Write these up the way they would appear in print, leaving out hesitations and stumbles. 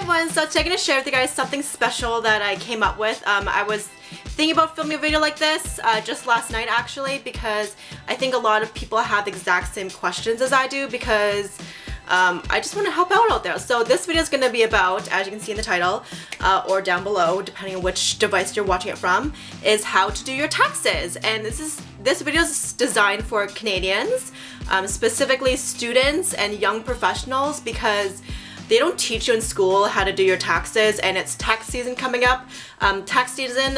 everyone, so today I'm going to share with you guys something special that I came up with. I was thinking about filming a video like this just last night actually, because I think a lot of people have the exact same questions as I do, because I just want to help out there. So this video is going to be about, as you can see in the title, or down below, depending on which device you're watching it from, is how to do your taxes. And this video is designed for Canadians, specifically students and young professionals, because they don't teach you in school how to do your taxes, and it's tax season coming up. Tax season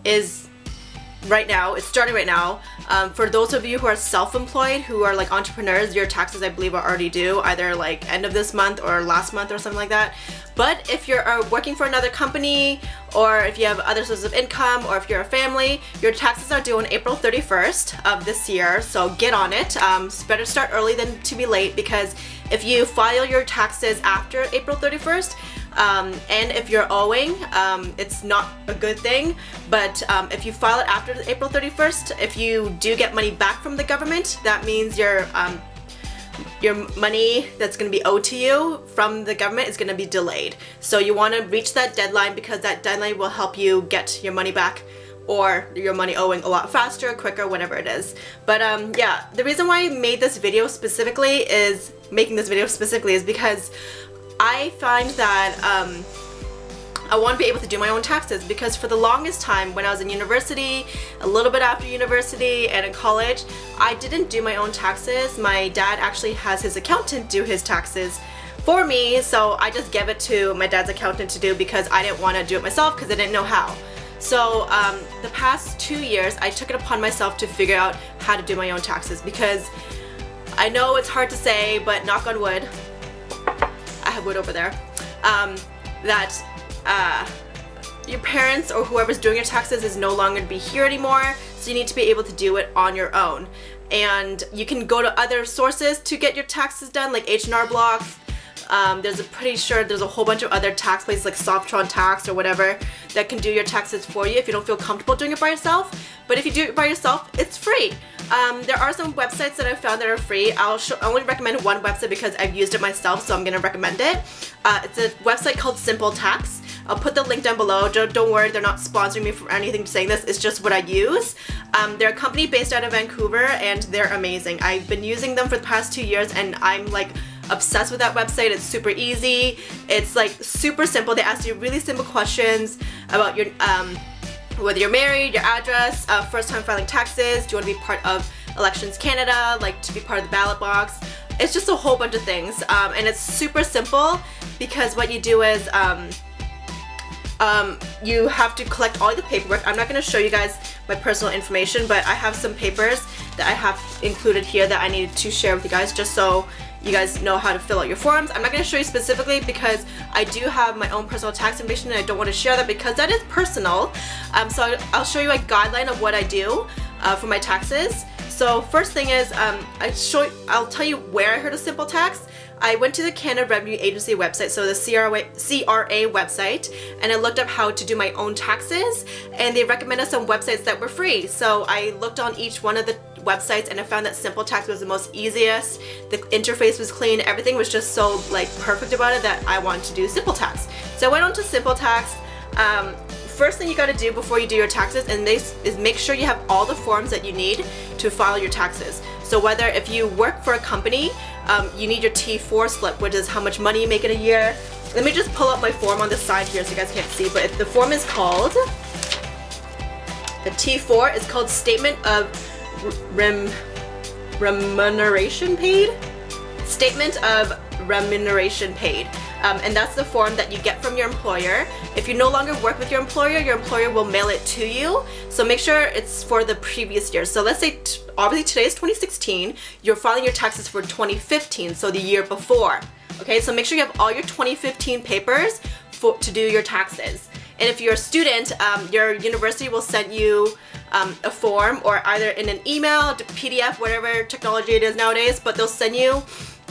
is right now, it's starting right now. For those of you who are self-employed, who are like entrepreneurs, your taxes I believe are already due, either like end of this month or last month or something like that. But if you're working for another company, or if you have other sources of income, or if you're a family, your taxes are due on April 31st of this year, so get on it. It's better start early than to be late, because if you file your taxes after April 31st, and if you're owing, it's not a good thing, but if you file it after April 31st, if you do get money back from the government, that means your money that's going to be owed to you from the government is going to be delayed. So you want to reach that deadline, because that deadline will help you get your money back, or your money owing a lot faster, quicker, whatever it is. But yeah, the reason why I made this video specifically is, because I find that I want to be able to do my own taxes, because for the longest time when I was in university, a little bit after university, and in college, I didn't do my own taxes. My dad actually has his accountant do his taxes for me, so I just gave it to my dad's accountant to do, because I didn't want to do it myself because I didn't know how. So the past 2 years I took it upon myself to figure out how to do my own taxes, because I know it's hard to say, but knock on wood, I have wood over there, that your parents or whoever's doing your taxes is no longer to be here anymore, so you need to be able to do it on your own. And you can go to other sources to get your taxes done, like H&R Block. Pretty sure there's a whole bunch of other tax places like Softron Tax or whatever that can do your taxes for you if you don't feel comfortable doing it by yourself. But if you do it by yourself, it's free. There are some websites that I've found that are free. I only recommend one website because I've used it myself, so I'm going to recommend it. It's a website called SimpleTax. I'll put the link down below. Don't worry, they're not sponsoring me for anything saying this. It's just what I use. They're a company based out of Vancouver, and they're amazing. I've been using them for the past 2 years, and I'm like obsessed with that website. It's super easy. It's like super simple. They ask you really simple questions about your whether you're married, your address, first time filing taxes, do you want to be part of Elections Canada, like to be part of the ballot box. It's just a whole bunch of things, and it's super simple, because what you do is you have to collect all the paperwork. I'm not going to show you guys my personal information, but I have some papers that I have included here that I needed to share with you guys, just so you guys know how to fill out your forms. I'm not going to show you specifically, because I do have my own personal tax information, and I don't want to share that because that is personal. So I'll show you a guideline of what I do for my taxes. So first thing is, I'll tell you where I heard of SimpleTax. I went to the Canada Revenue Agency website, so the CRA website, and I looked up how to do my own taxes, and they recommended some websites that were free. So I looked on each one of the websites, and I found that SimpleTax was the most easiest. The interface was clean, everything was just so like perfect about it that I wanted to do SimpleTax. So I went on to SimpleTax. First thing you got to do before you do your taxes is make sure you have all the forms that you need to file your taxes. So whether if you work for a company, you need your T4 slip, which is how much money you make in a year. Let me just pull up my form on the side here so you guys can't see, but the form is called, the T4 is called Statement of Remuneration Paid. Statement of Remuneration Paid. And that's the form that you get from your employer. If you no longer work with your employer will mail it to you. So make sure it's for the previous year. So let's say, obviously today is 2016, you're filing your taxes for 2015, so the year before. Okay, so make sure you have all your 2015 papers to do your taxes. And if you're a student, your university will send you a form, or either in an email, PDF, whatever technology it is nowadays, but they'll send you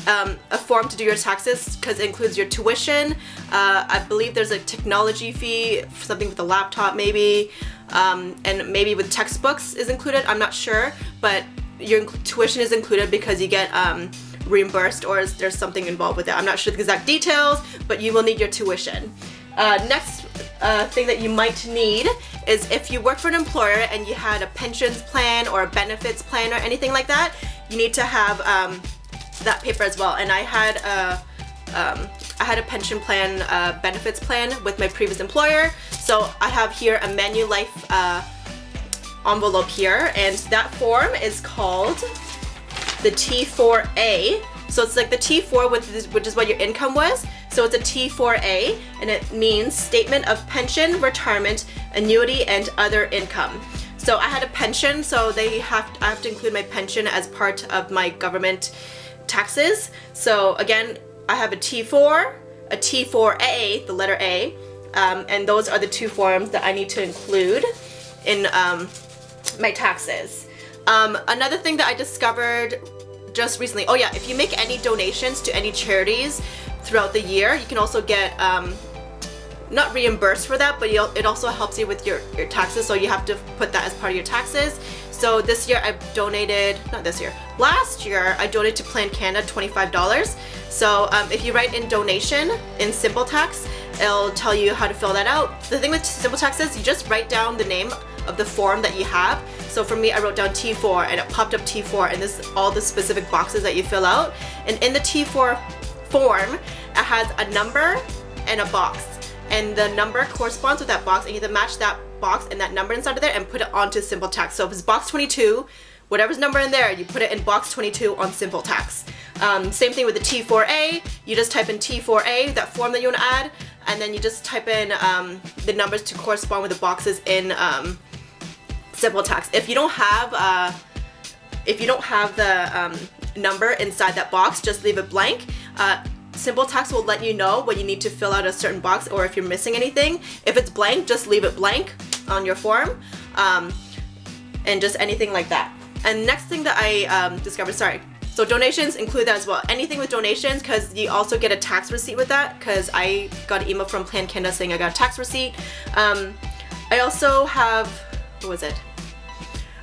a form to do your taxes, because it includes your tuition. I believe there's a technology fee, something with a laptop maybe, and maybe with textbooks is included, I'm not sure, but your tuition is included because you get reimbursed, or is there something involved with it. I'm not sure the exact details, but you will need your tuition. Next thing that you might need is if you work for an employer and you had a pensions plan or a benefits plan or anything like that, you need to have that paper as well. And I had a pension plan, benefits plan with my previous employer. So I have here a Manulife envelope here, and that form is called the T4A. So it's like the T4, which is what your income was. So it's a T4A, and it means Statement of Pension, Retirement, Annuity, and Other Income. So I had a pension, so I have to include my pension as part of my government taxes. So again, I have a T4, a T4A, the letter A, and those are the two forms that I need to include in my taxes. Another thing that I discovered just recently, oh yeah, if you make any donations to any charities throughout the year, you can also get not reimbursed for that, but it also helps you with your taxes, so you have to put that as part of your taxes. So this year I donated, not this year, last year I donated to Planned Canada $25. So if you write in donation in SimpleTax, it'll tell you how to fill that out. The thing with SimpleTax is you just write down the name of the form that you have. So for me, I wrote down T4 and it popped up T4, and this is all the specific boxes that you fill out. And in the T4 form, it has a number and a box. And the number corresponds with that box, and you have to match that box and that number inside of there and put it onto SimpleTax. So if it's box 22, whatever's number in there, you put it in box 22 on SimpleTax. Same thing with the T4A. You just type in T4A, that form that you want to add, and then you just type in the numbers to correspond with the boxes in SimpleTax. If you don't have the number inside that box, just leave it blank. SimpleTax will let you know when you need to fill out a certain box or if you're missing anything. If it's blank, just leave it blank on your form, and just anything like that. And next thing that I discovered, so donations include that as well. Anything with donations, because you also get a tax receipt with that, because I got an email from Planned Canada saying I got a tax receipt. I also have, what was it?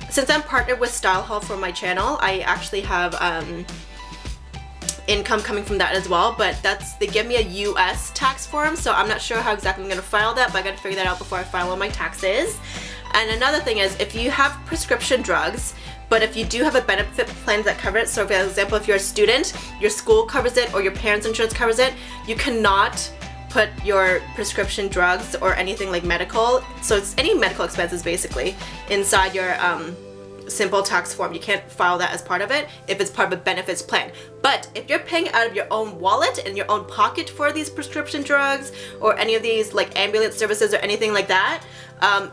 Since I'm partnered with Style Hall for my channel, I actually have income coming from that as well, but they give me a US tax form, so I'm not sure how exactly I'm going to file that, but I got to figure that out before I file all my taxes. And another thing is, if you have prescription drugs, but if you do have a benefit plan that covers it, so for example, if you're a student, your school covers it or your parents' insurance covers it, you cannot put your prescription drugs or anything like medical, so it's any medical expenses basically, inside your SimpleTax form. You can't file that as part of it if it's part of a benefits plan. But if you're paying out of your own wallet and your own pocket for these prescription drugs or any of these like ambulance services or anything like that,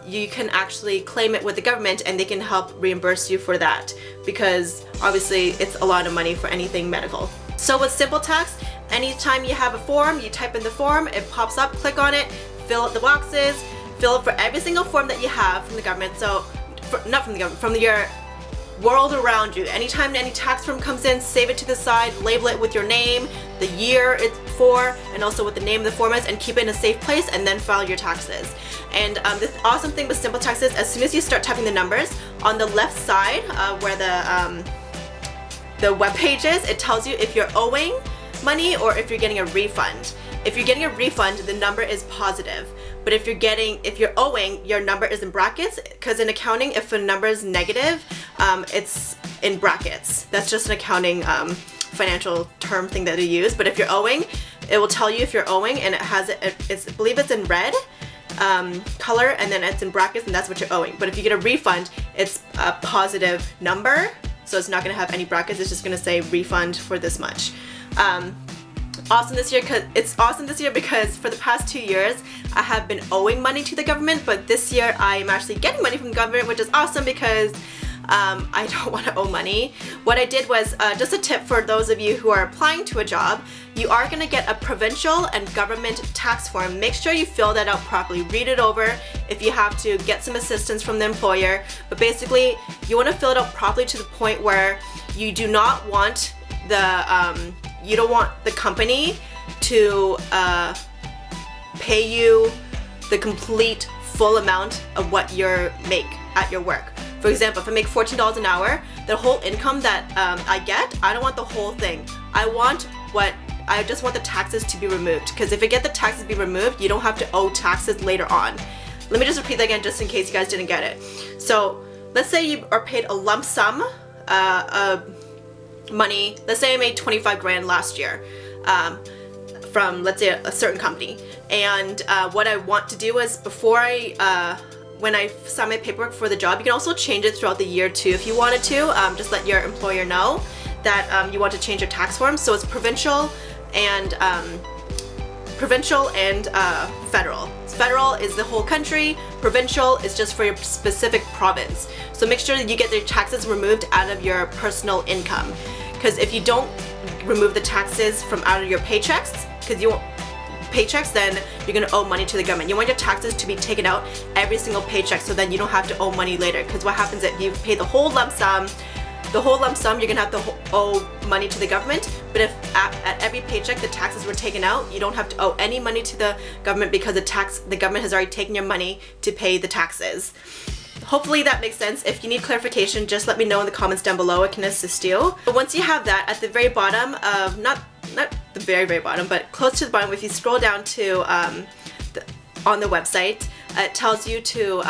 you can actually claim it with the government and they can help reimburse you for that, because obviously it's a lot of money for anything medical. So with SimpleTax, anytime you have a form, you type in the form, it pops up, click on it, fill out the boxes, fill it for every single form that you have from the government. So not from the government, from your world around you. Anytime any tax form comes in, save it to the side, label it with your name, the year it's for, and also what the name of the form is, and keep it in a safe place, and then file your taxes. And the awesome thing with SimpleTax is, as soon as you start typing the numbers, on the left side where the web page is, it tells you if you're owing money or if you're getting a refund. If you're getting a refund, the number is positive. But if you're owing, your number is in brackets, because in accounting, if a number is negative, it's in brackets. That's just an accounting financial term thing that they use. But if you're owing, it will tell you if you're owing, and I believe it's in red color, and then it's in brackets, and that's what you're owing. But if you get a refund, it's a positive number, so it's not going to have any brackets. It's just going to say refund for this much. Awesome this year, because for the past 2 years I have been owing money to the government, but this year I am actually getting money from the government, which is awesome because I don't want to owe money. What I did was, just a tip for those of you who are applying to a job, you are going to get a provincial and government tax form. Make sure you fill that out properly. Read it over if you have to, get some assistance from the employer, but basically you want to fill it out properly to the point where you do not want you don't want the company to pay you the complete full amount of what you make at your work. For example, if I make $14 an hour, the whole income that I get, I don't want the whole thing. I just want the taxes to be removed, because if you get the taxes to be removed, you don't have to owe taxes later on. Let me just repeat that again just in case you guys didn't get it. So let's say you are paid a lump sum money. Let's say I made 25 grand last year from, let's say, a certain company. And what I want to do is before when I sign my paperwork for the job, you can also change it throughout the year too if you wanted to. Just let your employer know that you want to change your tax form. So it's provincial and federal. Federal is the whole country, provincial is just for your specific province. So make sure that you get the taxes removed out of your personal income, because if you don't remove the taxes from out of your paychecks, then you're going to owe money to the government. You want your taxes to be taken out every single paycheck, so then you don't have to owe money later, because what happens if you pay the whole lump sum, you're going to have to owe money to the government. But if at every paycheck the taxes were taken out, you don't have to owe any money to the government, because the government has already taken your money to pay the taxes. Hopefully that makes sense. If you need clarification, just let me know in the comments down below. I can assist you. But once you have that, at the very bottom of, not the very bottom, but close to the bottom, if you scroll down to on the website, it tells you to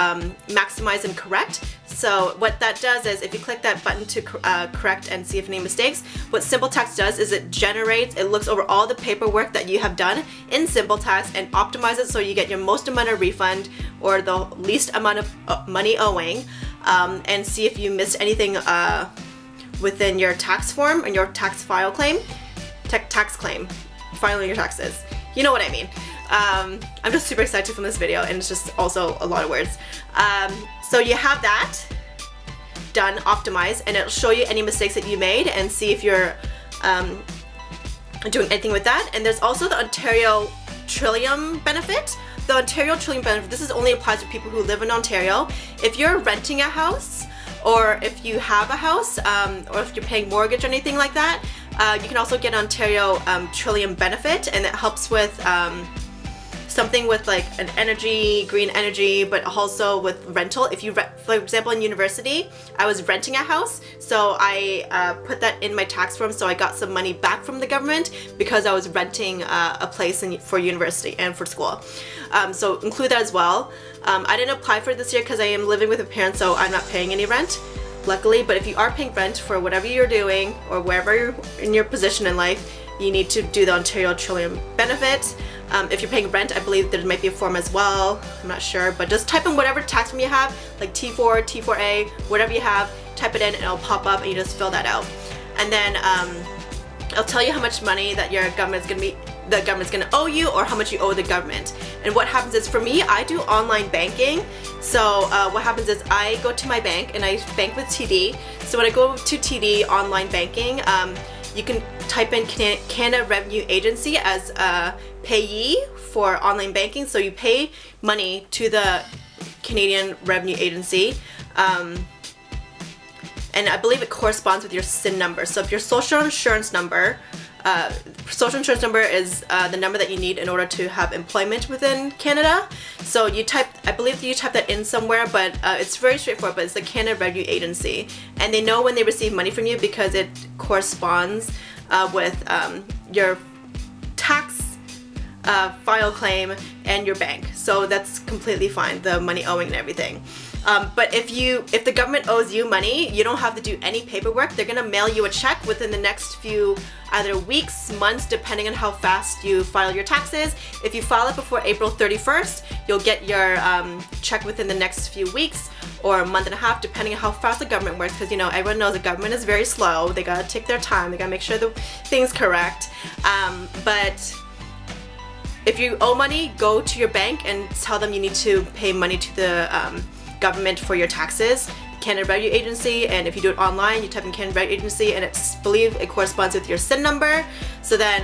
maximize and correct. So what that does is, if you click that button to correct and see if any mistakes, what SimpleTax does is it looks over all the paperwork that you have done in SimpleTax and optimizes it so you get your most amount of refund or the least amount of money owing, and see if you missed anything within your tax form and your tax file claim, filing your taxes. You know what I mean. I'm just super excited to film this video, and it's just also a lot of words. So you have that done, optimized, and it'll show you any mistakes that you made and see if you're doing anything with that. And there's also the Ontario Trillium benefit. The Ontario Trillium benefit, this is only applies to people who live in Ontario. If you're renting a house, or if you have a house, or if you're paying mortgage or anything like that, you can also get Ontario Trillium benefit, and it helps with something with like an green energy, but also with rental. If you for example, in university, I was renting a house, so I put that in my tax form, so I got some money back from the government because I was renting a place for university and for school. So include that as well. I didn't apply for it this year because I am living with a parent, so I'm not paying any rent, luckily. But if you are paying rent for whatever you're doing or wherever you're in your position in life, you need to do the Ontario Trillium benefit. If you're paying rent, I believe there might be a form as well. I'm not sure, but just type in whatever tax form you have, like T4, T4A, whatever you have, type it in and it'll pop up, and you just fill that out. And then it'll tell you how much money that the government's gonna owe you, or how much you owe the government. And what happens is, for me, I do online banking. So what happens is I go to my bank and I bank with TD. So when I go to TD online banking, you can type in Canada Revenue Agency as a payee for online banking. So you pay money to the Canadian Revenue Agency, and I believe it corresponds with your SIN number. So if your social insurance number is the number that you need in order to have employment within Canada. So I believe you type that in somewhere, but it's very straightforward, but it's the Canada Revenue Agency. And they know when they receive money from you because it corresponds with your tax file claim and your bank. So that's completely fine, the money owing and everything. But if the government owes you money, you don't have to do any paperwork. They're gonna mail you a check within the next few either weeks, months, depending on how fast you file your taxes. If you file it before April 31st, you'll get your check within the next few weeks or a month and a half, depending on how fast the government works, because you know, everyone knows the government is very slow. They gotta take their time, they gotta make sure the thing's correct. But if you owe money, go to your bank and tell them you need to pay money to the government for your taxes, Canada Revenue Agency. And if you do it online, you type in Canada Revenue Agency, and I believe it corresponds with your SIN number. So then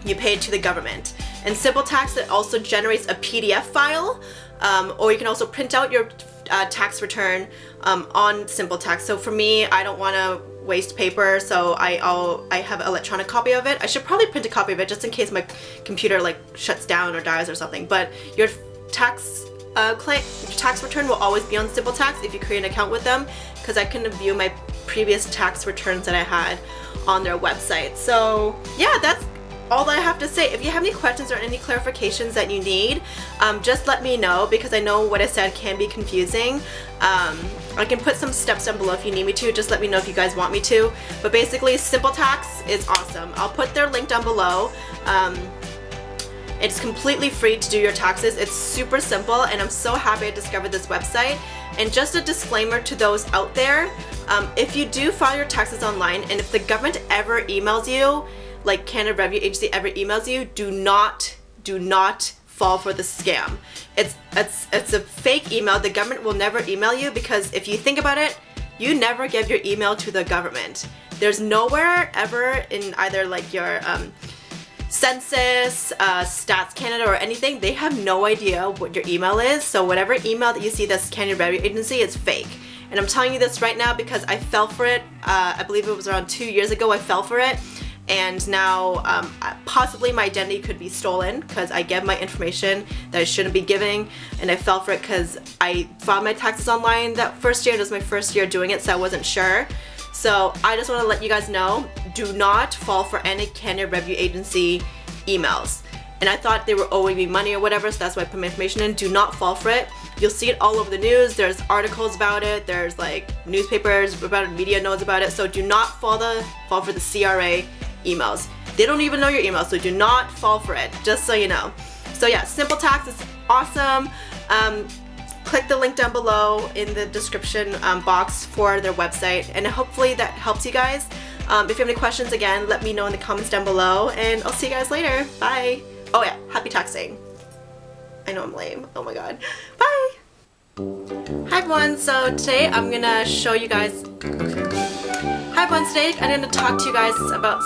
you pay it to the government. And SimpleTax, it also generates a PDF file, or you can also print out your tax return on SimpleTax. So for me, I don't want to waste paper, so I have an electronic copy of it. I should probably print a copy of it just in case my computer like shuts down or dies or something. But your tax return will always be on SimpleTax if you create an account with them, because I can view my previous tax returns that I had on their website. So yeah, that's all that I have to say. If you have any questions or any clarifications that you need, just let me know, because I know what I said can be confusing. I can put some steps down below if you need me to. Just let me know if you guys want me to. But basically, SimpleTax is awesome. I'll put their link down below. It's completely free to do your taxes. It's super simple, and I'm so happy I discovered this website. And just a disclaimer to those out there, if you do file your taxes online, and if the government ever emails you, like Canada Revenue Agency ever emails you, do not fall for the scam. It's a fake email. The government will never email you, because if you think about it, you never give your email to the government. There's nowhere ever in either like your Census, Stats Canada, or anything, they have no idea what your email is. So whatever email that you see that's Canada Revenue Agency, it's fake. And I'm telling you this right now because I fell for it. I believe it was around 2 years ago I fell for it. And now possibly my identity could be stolen because I gave my information that I shouldn't be giving, and I fell for it because I filed my taxes online that first year. It was my first year doing it, so I wasn't sure. So I just want to let you guys know, do not fall for any Canada Revenue Agency emails. And I thought they were owing me money or whatever, so that's why I put my information in. Do not fall for it. You'll see it all over the news. There's articles about it. There's like newspapers about it, media knows about it. So do not fall for the CRA emails. They don't even know your email, so do not fall for it, just so you know. So yeah, SimpleTax is awesome. Click the link down below in the description box for their website, and hopefully that helps you guys. If you have any questions, again, let me know in the comments down below, and I'll see you guys later. Bye. Oh yeah, happy taxing. I know I'm lame. Oh my god. Bye. Hi everyone, so today I'm gonna show you guys. Hi everyone, today I'm gonna talk to you guys about